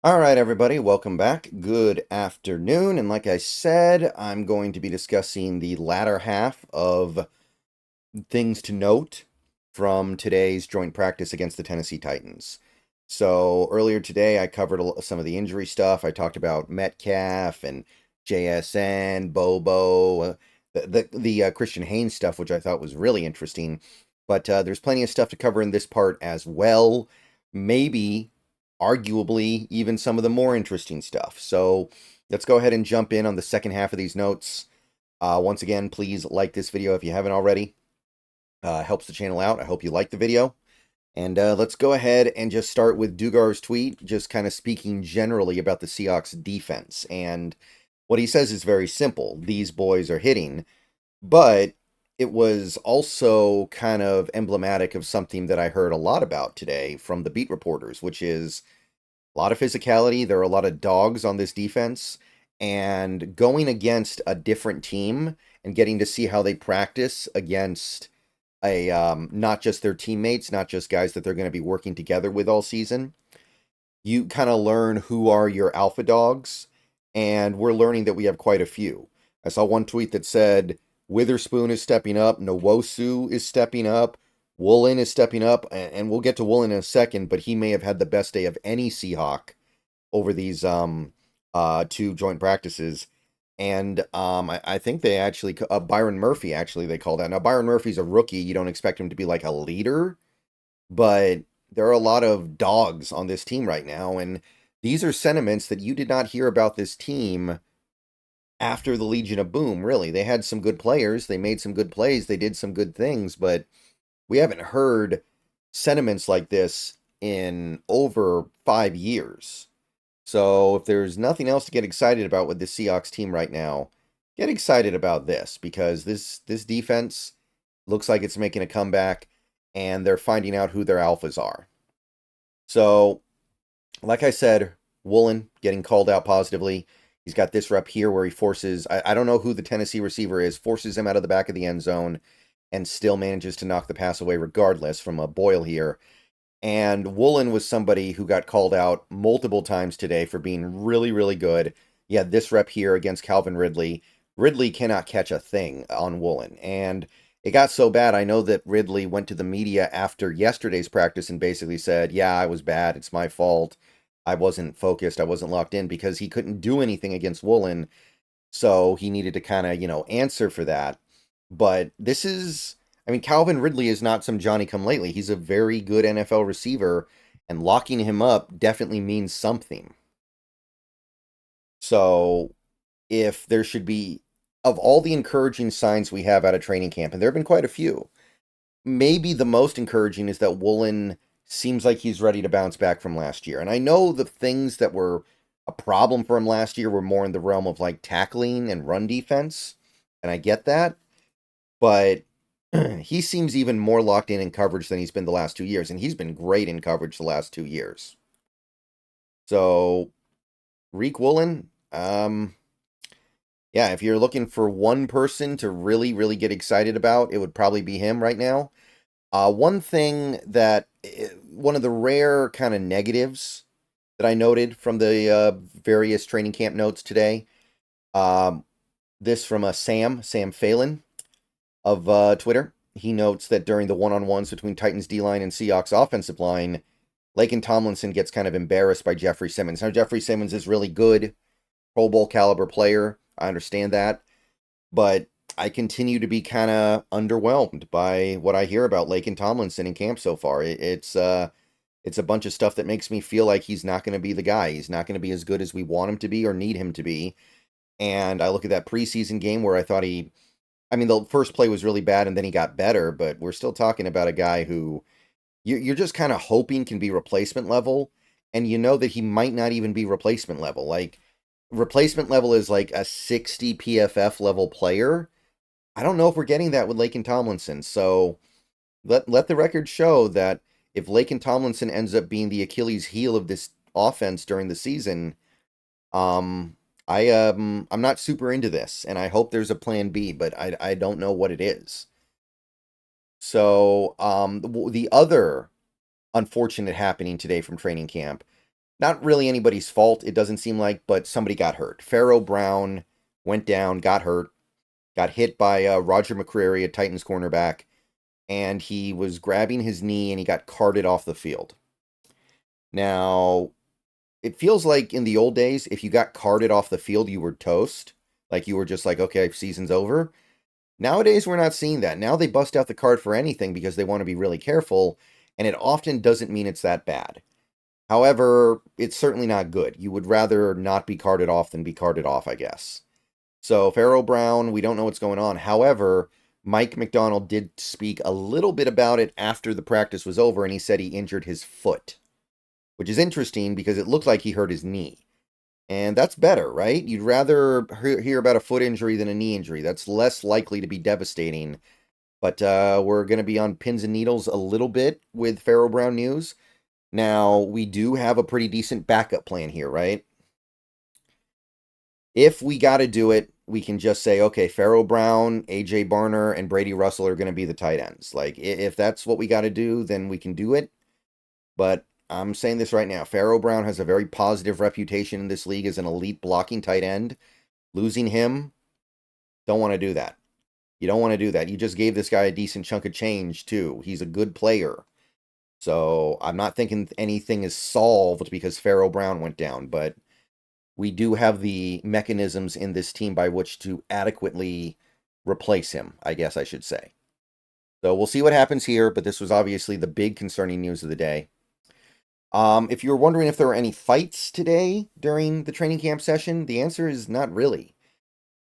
All right, everybody, welcome back. Good afternoon. And like I said, I'm going to be discussing the latter half of things to note from today's joint practice against the Tennessee Titans. So earlier today, I covered some of the injury stuff. I talked about Metcalf and JSN, Bobo, the Christian Haynes stuff, which I thought was really interesting. But there's plenty of stuff to cover in this part as well. Maybe, arguably, even some of the more interesting stuff. So let's go ahead and jump in on the second half of these notes. Once again, please like this video if you haven't already. Helps the channel out. I hope you like the video. And let's go ahead and just start with Dugar's tweet, just kind of speaking generally about the Seahawks defense. And what he says is very simple. These boys are hitting, but it was also kind of emblematic of something that I heard a lot about today from the beat reporters, which is a lot of physicality. There are a lot of dogs on this defense, and going against a different team and getting to see how they practice against a not just their teammates, not just guys that they're going to be working together with all season. You kind of learn who are your alpha dogs, and we're learning that we have quite a few. I saw one tweet that said Witherspoon is stepping up, Nwosu is stepping up, Woolen is stepping up, and we'll get to Woolen in a second, but he may have had the best day of any Seahawk over these two joint practices. And I think they actually, Byron Murphy, actually, they called out. Now, Byron Murphy's a rookie. You don't expect him to be like a leader, but there are a lot of dogs on this team right now. And these are sentiments that you did not hear about this team after the Legion of Boom, really. They had some good players. They made some good plays. They did some good things, but we haven't heard sentiments like this in over 5 years. So if there's nothing else to get excited about with the Seahawks team right now, get excited about this because this defense looks like it's making a comeback and they're finding out who their alphas are. So, like I said, Woolen getting called out positively. He's got this rep here where he forces, I don't know who the Tennessee receiver is, forces him out of the back of the end zone and still manages to knock the pass away regardless from a Boyle here. And Woolen was somebody who got called out multiple times today for being really, really good. He had this rep here against Calvin Ridley. Ridley cannot catch a thing on Woolen. And it got so bad, I know that Ridley went to the media after yesterday's practice and basically said, yeah, I was bad. It's my fault. I wasn't focused. I wasn't locked in because he couldn't do anything against Woolen. So he needed to kind of, answer for that. But this is, I mean, Calvin Ridley is not some Johnny come lately. He's a very good NFL receiver, and locking him up definitely means something. So if there should be, of all the encouraging signs we have out of training camp, and there have been quite a few, maybe the most encouraging is that Woolen seems like he's ready to bounce back from last year. And I know the things that were a problem for him last year were more in the realm of like tackling and run defense, and I get that. But he seems even more locked in coverage than he's been the last 2 years, and he's been great in coverage the last 2 years. So, Riq Woolen, yeah, if you're looking for one person to really, really get excited about, it would probably be him right now. One thing that, one of the rare kind of negatives that I noted from the various training camp notes today, um, this from Sam Phelan of Twitter. He notes that during the one-on-ones between Titans D-line and Seahawks offensive line, Laken Tomlinson gets kind of embarrassed by Jeffrey Simmons. Now, Jeffrey Simmons is really good, Pro Bowl caliber player. I understand that. But I continue to be kind of underwhelmed by what I hear about Laken Tomlinson in camp so far. It's a bunch of stuff that makes me feel like he's not going to be the guy. He's not going to be as good as we want him to be or need him to be. And I look at that preseason game where I thought I mean, the first play was really bad and then he got better, but we're still talking about a guy who you're just kind of hoping can be replacement level, and you know that he might not even be replacement level. Like, replacement level is like a 60 PFF level player. I don't know if we're getting that with Laken Tomlinson, so let the record show that if Laken Tomlinson ends up being the Achilles heel of this offense during the season, um, I'm not super into this, and I hope there's a plan B, but I don't know what it is. So the other unfortunate happening today from training camp Not really anybody's fault, it doesn't seem like, but somebody got hurt. Pharaoh Brown went down, got hurt, got hit by Roger McCreary, a Titans cornerback, and he was grabbing his knee and he got carted off the field. Now, it feels like in the old days, if you got carted off the field, you were toast. Like you were just like, okay, season's over. Nowadays, we're not seeing that. Now they bust out the card for anything because they want to be really careful, and it often doesn't mean it's that bad. However, it's certainly not good. You would rather not be carted off than be carted off, I guess. So, Pharaoh Brown, we don't know what's going on. However, Mike Macdonald did speak a little bit about it after the practice was over, and he said he injured his foot, which is interesting because it looked like he hurt his knee. And that's better, right? You'd rather hear about a foot injury than a knee injury. That's less likely to be devastating. But we're going to be on pins and needles a little bit with Pharaoh Brown news. Now, we do have a pretty decent backup plan here, right? If we got to do it, we can just say, okay, Pharaoh Brown, AJ Barner, and Brady Russell are going to be the tight ends. Like, if that's what we got to do, then we can do it. But I'm saying this right now. Pharaoh Brown has a very positive reputation in this league as an elite blocking tight end. Losing him, don't want to do that. You don't want to do that. You just gave this guy a decent chunk of change, too. He's a good player. So I'm not thinking anything is solved because Pharaoh Brown went down, but we do have the mechanisms in this team by which to adequately replace him, I guess I should say. So we'll see what happens here, but this was obviously the big concerning news of the day. If you were wondering if there were any fights today during the training camp session, the answer is not really.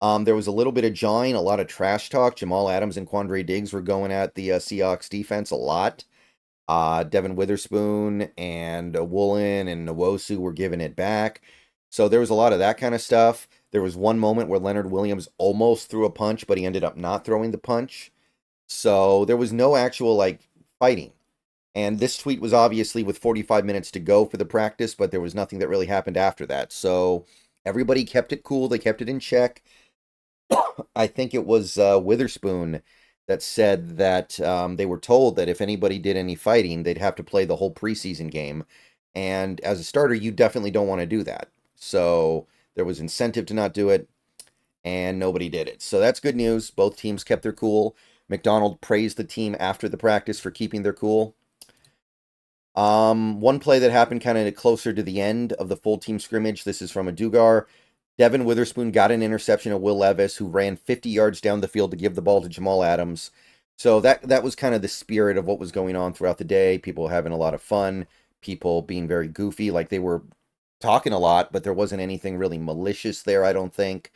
There was a little bit of jawing, a lot of trash talk. Jamal Adams and Quandre Diggs were going at the Seahawks defense a lot. Devin Witherspoon and Woolen and Nwosu were giving it back. So there was a lot of that kind of stuff. There was one moment where Leonard Williams almost threw a punch, but he ended up not throwing the punch. So there was no actual, like, fighting. And this tweet was obviously with 45 minutes to go for the practice, but there was nothing that really happened after that. So everybody kept it cool. They kept it in check. I think it was Witherspoon that said that they were told that if anybody did any fighting, they'd have to play the whole preseason game. And as a starter, you definitely don't want to do that. So there was incentive to not do it, and nobody did it. So that's good news. Both teams kept their cool. McDonald praised the team after the practice for keeping their cool. One play that happened kind of closer to the end of the full team scrimmage. This is from a Dugar. Devin Witherspoon got an interception of Will Levis, who ran 50 yards down the field to give the ball to Jamal Adams. So that was kind of the spirit of what was going on throughout the day. People having a lot of fun, people being very goofy, like they were talking a lot, but there wasn't anything really malicious there, I don't think.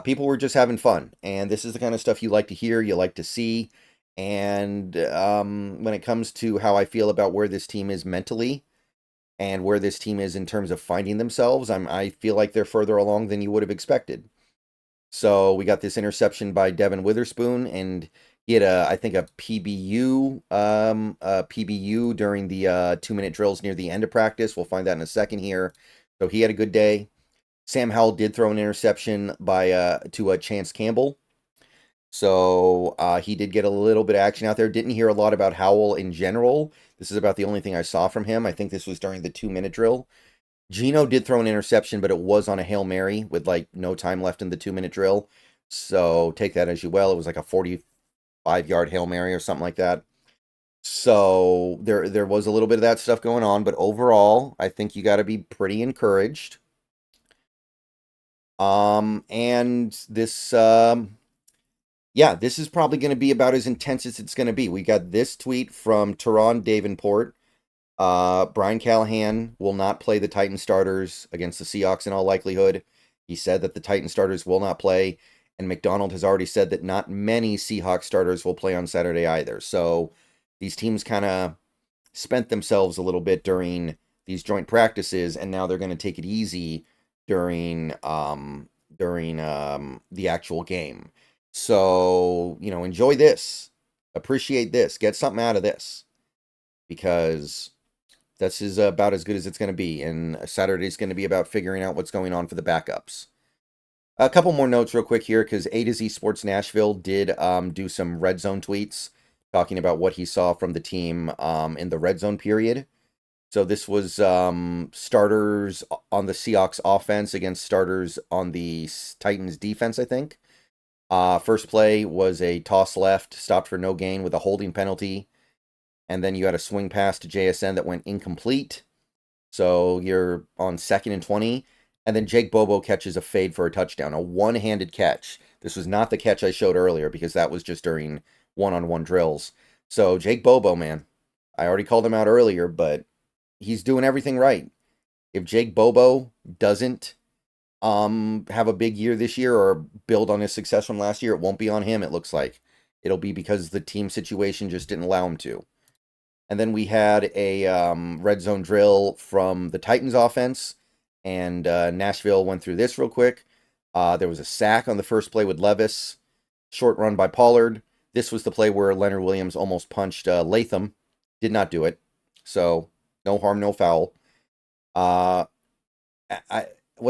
People were just having fun, and this is the kind of stuff you like to hear, you like to see. And when it comes to how I feel about where this team is mentally and where this team is in terms of finding themselves, I feel like they're further along than you would have expected. So we got this interception by Devin Witherspoon, and he had I think a PBU during the 2-minute drills near the end of practice. We'll find that in a second here. So he had a good day. Sam Howell did throw an interception to Chance Campbell. So he did get a little bit of action out there. Didn't hear a lot about Howell in general. This is about the only thing I saw from him. I think this was during the 2-minute drill. Gino did throw an interception, but it was on a Hail Mary with like no time left in the 2-minute drill. So take that as you will. It was like a 45-yard Hail Mary or something like that. So there was a little bit of that stuff going on, but overall, I think you got to be pretty encouraged. And this yeah, this is probably going to be about as intense as it's going to be. We got this tweet from Teron Davenport. Brian Callahan will not play the Titan starters against the Seahawks in all likelihood. He said that the Titan starters will not play, and McDonald has already said that not many Seahawks starters will play on Saturday either. So these teams kind of spent themselves a little bit during these joint practices, and now they're going to take it easy during the actual game. So, enjoy this. Appreciate this. Get something out of this. Because this is about as good as it's going to be. And Saturday's going to be about figuring out what's going on for the backups. A couple more notes real quick here, because A to Z Sports Nashville did do some red zone tweets talking about what he saw from the team in the red zone period. So this was starters on the Seahawks offense against starters on the Titans defense, I think. First play was a toss left, stopped for no gain with a holding penalty. And then you had a swing pass to JSN that went incomplete. So you're on 2nd and 20. And then Jake Bobo catches a fade for a touchdown, a one-handed catch. This was not the catch I showed earlier because that was just during one-on-one drills. So Jake Bobo, man, I already called him out earlier, but he's doing everything right. If Jake Bobo doesn't have a big year this year or build on his success from last year, it won't be on him, it looks like. It'll be because the team situation just didn't allow him to. And then we had a red zone drill from the Titans offense, and Nashville went through this real quick. There was a sack on the first play with Levis, short run by Pollard. This was the play where Leonard Williams almost punched Latham. Did not do it. So, no harm, no foul. What's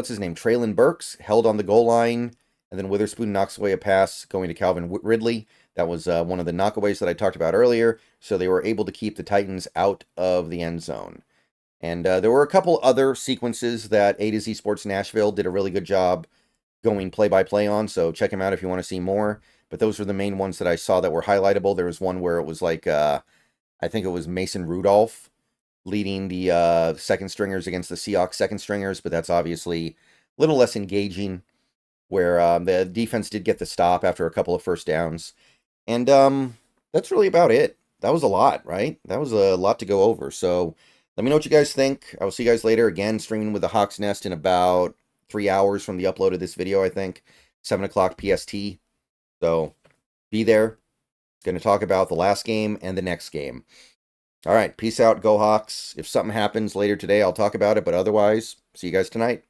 his name? Traylon Burks held on the goal line, and then Witherspoon knocks away a pass going to Calvin Ridley. That was one of the knockaways that I talked about earlier. So they were able to keep the Titans out of the end zone. And there were a couple other sequences that A to Z Sports Nashville did a really good job going play-by-play on. So check them out if you want to see more. But those were the main ones that I saw that were highlightable. There was one where it was like, I think it was Mason Rudolph leading the second stringers against the Seahawks second stringers. But that's obviously a little less engaging, where the defense did get the stop after a couple of first downs. And that's really about it. That was a lot, right? That was a lot to go over. So let me know what you guys think. I will see you guys later. Again, streaming with the Hawks Nest in about 3 hours from the upload of this video, I think. 7 o'clock PST. So be there. Going to talk about the last game and the next game. All right, peace out. Go Hawks. If something happens later today, I'll talk about it. But otherwise, see you guys tonight.